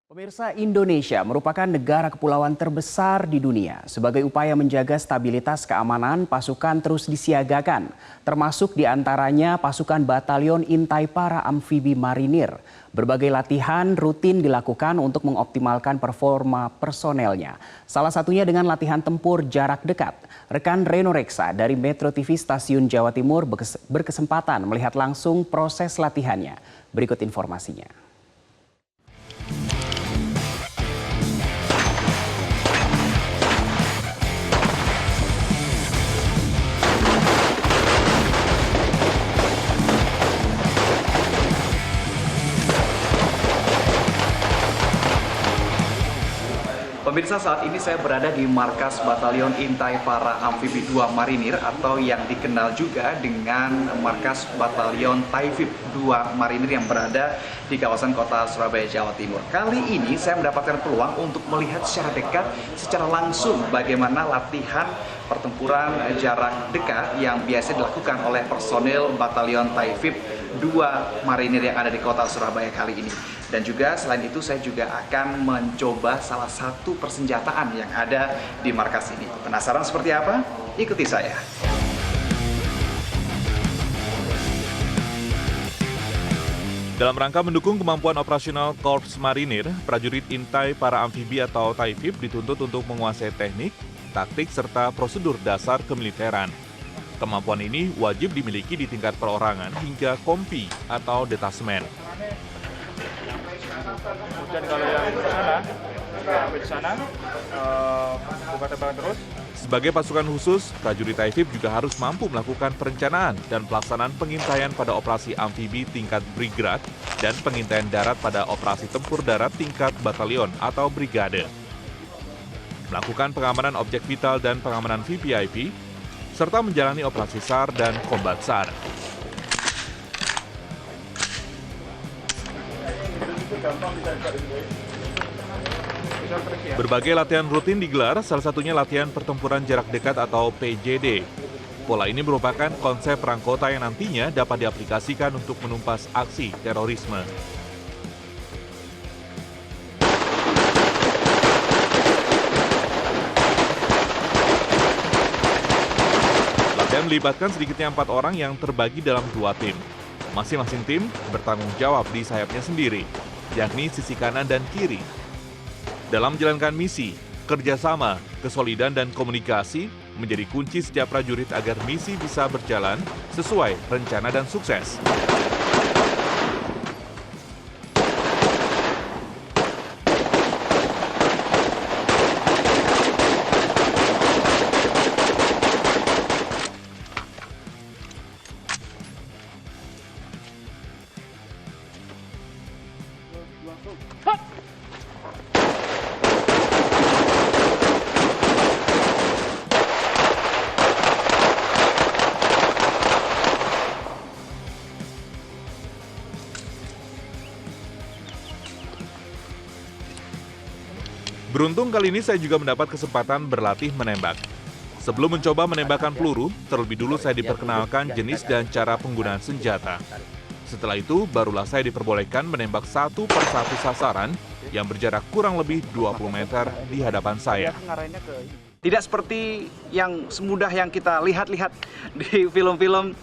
Pemirsa, Indonesia merupakan negara kepulauan terbesar di dunia. Sebagai upaya menjaga stabilitas keamanan, pasukan terus disiagakan, termasuk diantaranya pasukan Batalion Intai Para Amfibi Marinir. Berbagai latihan rutin dilakukan untuk mengoptimalkan performa personelnya. Salah satunya dengan latihan tempur jarak dekat. Rekan Reno Reksa dari Metro TV Stasiun Jawa Timur berkesempatan melihat langsung proses latihannya. Berikut informasinya. Pemirsa, saat ini saya berada di markas Batalion Intai Para Amfibi 2 Marinir atau yang dikenal juga dengan markas Batalion Taifib 2 Marinir yang berada di kawasan kota Surabaya, Jawa Timur. Kali ini saya mendapatkan peluang untuk melihat secara dekat, secara langsung bagaimana latihan pertempuran jarak dekat yang biasa dilakukan oleh personil Batalion Taifib 2 Marinir yang ada di kota Surabaya kali ini. Dan juga selain itu saya juga akan mencoba salah satu persenjataan yang ada di markas ini. Penasaran seperti apa? Ikuti saya. Dalam rangka mendukung kemampuan operasional Korps Marinir, prajurit Intai Para Amfibi atau Taifib dituntut untuk menguasai teknik, taktik, serta prosedur dasar kemiliteran. Kemampuan ini wajib dimiliki di tingkat perorangan hingga kompi atau detasmen. Kemudian kalau yang sampai di sana, buka tembakan terus. Sebagai pasukan khusus, prajurit Taifib juga harus mampu melakukan perencanaan dan pelaksanaan pengintaian pada operasi amfibi tingkat brigade dan pengintaian darat pada operasi tempur darat tingkat batalion atau brigade. Melakukan pengamanan objek vital dan pengamanan VVIP, serta menjalani operasi SAR dan kombat SAR. Berbagai latihan rutin digelar, salah satunya latihan pertempuran jarak dekat atau PJD. Pola ini merupakan konsep perang kota yang nantinya dapat diaplikasikan untuk menumpas aksi terorisme. Latihan melibatkan sedikitnya 4 orang yang terbagi dalam 2 tim. Masing-masing tim bertanggung jawab di sayapnya sendiri, yakni sisi kanan dan kiri. Dalam menjalankan misi, kerjasama, kesolidan, dan komunikasi menjadi kunci setiap prajurit agar misi bisa berjalan sesuai rencana dan sukses. Beruntung kali ini saya juga mendapat kesempatan berlatih menembak. Sebelum mencoba menembakkan peluru, terlebih dulu saya diperkenalkan jenis dan cara penggunaan senjata. Setelah itu, barulah saya diperbolehkan menembak satu persatu sasaran yang berjarak kurang lebih 20 meter di hadapan saya. Tidak seperti yang semudah yang kita lihat-lihat di film-film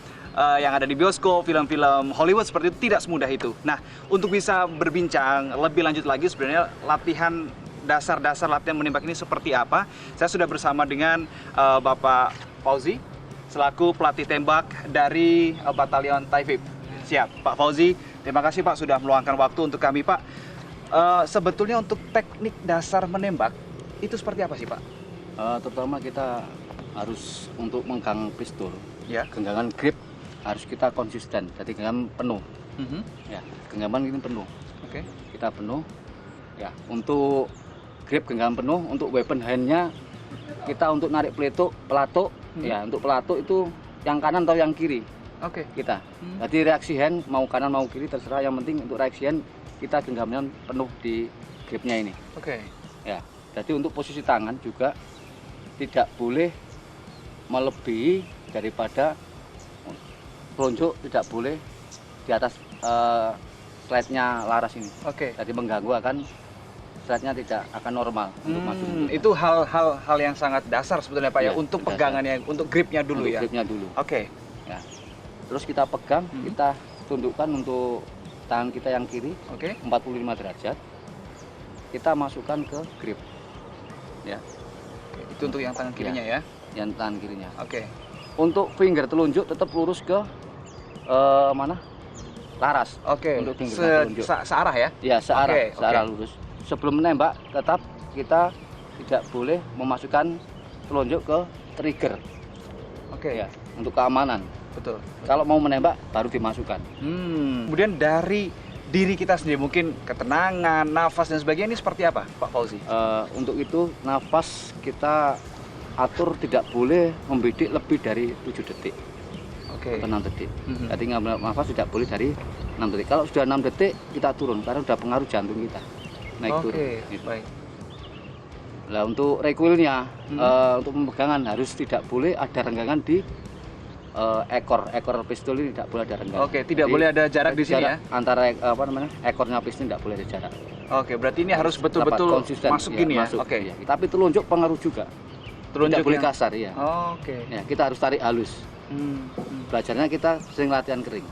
yang ada di bioskop, film-film Hollywood seperti itu, tidak semudah itu. Nah, untuk bisa berbincang lebih lanjut lagi sebenarnya dasar-dasar latihan menembak ini seperti apa, saya sudah bersama dengan Bapak Fauzi selaku pelatih tembak dari Batalion Taifib. Siap, Pak Fauzi, terima kasih Pak sudah meluangkan waktu untuk kami Pak. Sebetulnya untuk teknik dasar menembak itu seperti apa sih Pak? Terutama kita harus untuk menggang pistol, Ya. genggaman grip harus kita konsisten, jadi genggaman penuh. Ya, genggaman ini penuh. Oke. Kita penuh. Ya, untuk grip genggaman penuh, untuk weapon handnya kita untuk narik pelatuk. Ya, untuk pelatuk itu yang kanan atau yang kiri. Oke. Kita. Jadi reaksi hand mau kanan mau kiri terserah, yang penting untuk reaksi hand kita genggaman penuh di gripnya ini. Oke. Ya, jadi untuk posisi tangan juga tidak boleh melebihi daripada pelunjuk, tidak boleh di atas slide-nya laras ini. Oke. Jadi mengganggu akan stratnya tidak akan normal untuk maju. Itu hal yang sangat dasar sebetulnya Pak ya, Iya, untuk dasar. pegangannya, untuk gripnya dulu Untuk ya. gripnya dulu. Oke. Ya. Terus kita pegang, kita tundukkan untuk tangan kita yang kiri Oke. 45 derajat. Kita masukkan ke grip. Ya, Oke, itu untuk yang tangan kirinya ya. yang tangan kirinya. Oke. Untuk finger telunjuk tetap lurus ke mana? Laras. Oke. Untuk finger telunjuk. Searah ya. Ya, searah, Oke, searah lurus. Sebelum menembak, tetap kita tidak boleh memasukkan telunjuk ke trigger. Oke. Ya, untuk keamanan. Betul. Kalau mau menembak, baru dimasukkan. Kemudian dari diri kita sendiri, mungkin ketenangan, nafas dan sebagainya, ini seperti apa Pak Fauzi? Untuk itu, nafas kita atur tidak boleh membidik lebih dari 7 detik Oke. atau 6 detik. Mhm. Jadi ngambil nafas tidak boleh dari 6 detik. Kalau sudah 6 detik, kita turun karena sudah pengaruh jantung kita. Naik turun. Oke, Gitu. baik. Nah, untuk recoilnya, untuk pemegangan harus tidak boleh ada renggangan di ekor pistol ini, tidak boleh ada renggangan. Oke, tidak Jadi, boleh ada jarak di sini ya. Antara ekornya pistol tidak boleh ada jarak. Oke, berarti ini harus betul-betul dapat konsisten, masuk gini ya. masuk, Oke. iya. Tapi telunjuk pengaruh juga. Telunjuk tidak boleh yang- kasar ya. Oke. Ya, kita harus tarik halus. Belajarnya kita sering latihan kering.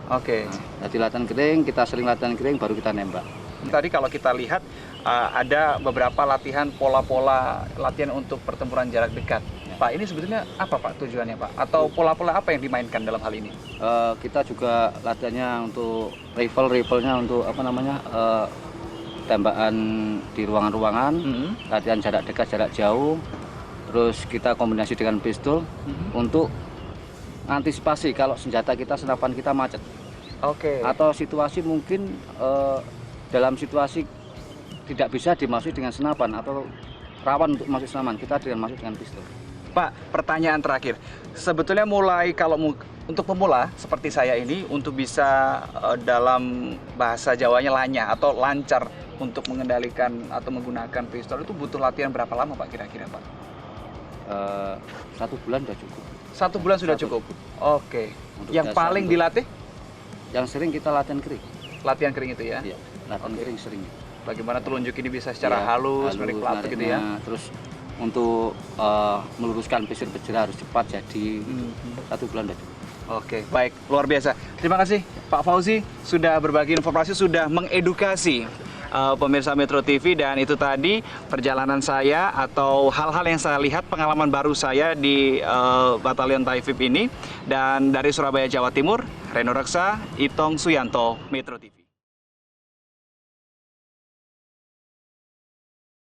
Oke. Jadi latihan kering, kita sering latihan kering baru kita nembak. Tadi kalau kita lihat ada beberapa latihan pola-pola latihan untuk pertempuran jarak dekat. Pak, ini sebetulnya apa Pak tujuannya Pak? Atau pola-pola apa yang dimainkan dalam hal ini? Kita juga latihannya untuk rifle-nya untuk tembakan di ruangan-ruangan, latihan jarak dekat, jarak jauh. Terus kita kombinasi dengan pistol untuk antisipasi kalau senjata kita, senapan kita macet. Oke. Atau situasi mungkin dalam situasi tidak bisa dimasuki dengan senapan atau rawan untuk masuk senapan, kita dengan masuk dengan pistol. Pak, pertanyaan terakhir. Sebetulnya mulai kalau untuk pemula seperti saya ini, untuk bisa dalam bahasa Jawanya lanyah atau lancar untuk mengendalikan atau menggunakan pistol itu butuh latihan berapa lama Pak kira-kira Pak? 1 bulan sudah cukup. 1 bulan sudah 1 cukup? Oke. Untuk Yang dasar paling untuk- dilatih? Yang sering kita latihan kering. Latihan kering itu ya? Iya, latihan kering sering. Bagaimana telunjuk ini bisa secara Iya, halus, menarik pelatuk gitu ya? nariknya. Terus untuk meluruskan pesir-pesir harus cepat, jadi 1 bulan sudah cukup. Oke, baik, luar biasa. Terima kasih Pak Fauzi sudah berbagi informasi, sudah mengedukasi pemirsa Metro TV, dan itu tadi perjalanan saya atau hal-hal yang saya lihat, pengalaman baru saya di Batalion Taifib ini. Dan dari Surabaya, Jawa Timur, Reno Reksa, Itong Suyanto, Metro TV.